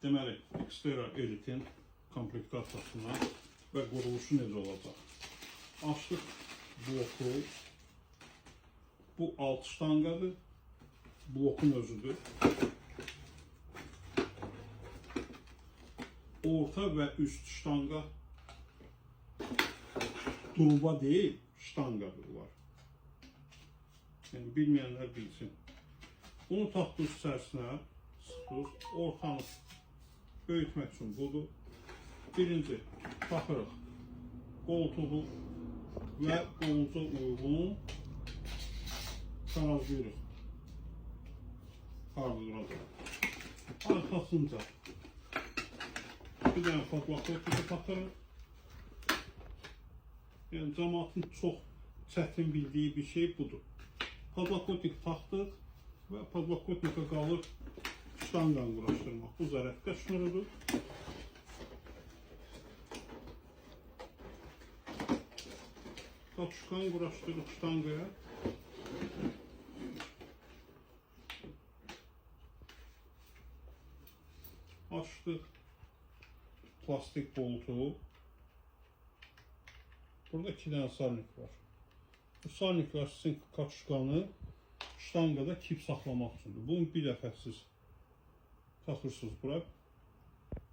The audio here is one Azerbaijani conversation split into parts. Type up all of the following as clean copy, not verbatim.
Deməli, Xterra Elite'in komplektasiyasına və quruluşu necə olacaq? Açdıq bloku. Bu alt ştanqadır. Blokun özüdür. Orta və üst ştanqa durba deyil, ştanqadırlar. Yəni, bilməyənlər bilsin. Bunu taxdınız içərisinə, sıxdınız, ortanı böyütmək üçün budur. Birinci, taxırıq qoltuğu və qolunuza uyğun tarazlayırıq. Harada duracaq. Arxasınca bir dənə fazlaqlıqda taxırıq. Yəni, cəmaatın çox çətin bildiyi bir şey budur. Fazlaqlıqda taxdıq və fazlaqlıqda qalır ştanqanı quraşdırmaq. Bu zərəfqə şnurudur. Kaçuşkanı quraşdırıq ştanqaya. Açdıq plastik boltu. Burada 2 dənə salnik var. Bu salniklər sizin kaçuşkanı ştanqada kip saxlamaq üçündür. Bunu bir dəfə siz taxırsınız bura,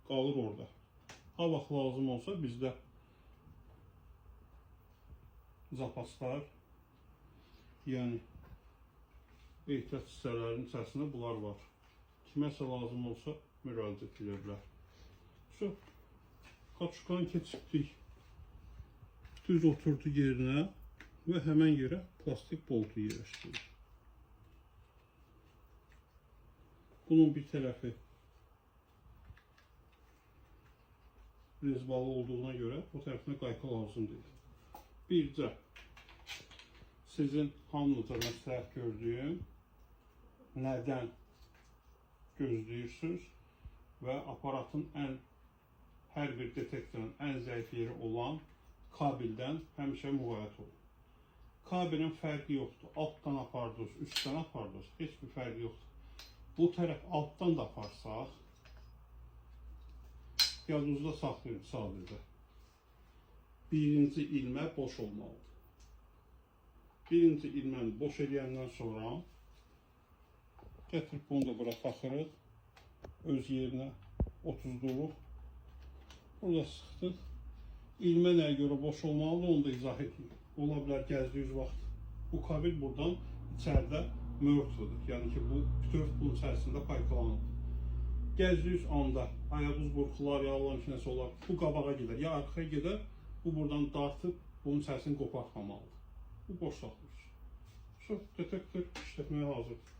qalır orada. Ha vaxt lazım olsa bizdə zapaslar, yəni ehtiyat hissələrinin içərisində bunlar var. Kiməsə lazım olsa müraciət edə bilər. Kaçuşkanı keçirdik, düz oturdu yerinə və həmən yerə plastik boltu yerləşdirir. Bunun bir tərəfi rezbalı olduğuna görə bu tərəfinə qayqa lazım deyil. Bircə sizin hamınıza məsləhət gördüyüm nədən gözləyirsiniz və aparatın hər bir detektorun ən zəif yeri olan kabeldən həmişə müğayət olun. Kabelin fərqi yoxdur. Altdan apardınız, üstdən apardınız, heç bir fərqi yoxdur. Bu tərəf altdan da aparsaq, yadınızda saxlayın sadəcə. Birinci ilmə boş olmalıdır. Birinci ilməni boş edəndən sonra gətirib bunu da bura taxırıq. Öz yerinə otuzduruq. Burada sıxdıq. İlmə nəyə görə boş olmalıdır, onu da izah edeyim. Ola bilər gəzdiyiniz vaxt bu kabel buradan içəridə mörtdür. Yəni ki, bu bütöv bunun içərisində paykalanır. Gəzdiyiniz anda ayağınız burxular, ya Allah ki, nəsə olar, bu qabağa gedər, ya arxaya gedər, bu buradan dartıb bunun içərisini qopartmamalıdır. Bu boş saxlayır. Detektor işlətməyə hazırdır.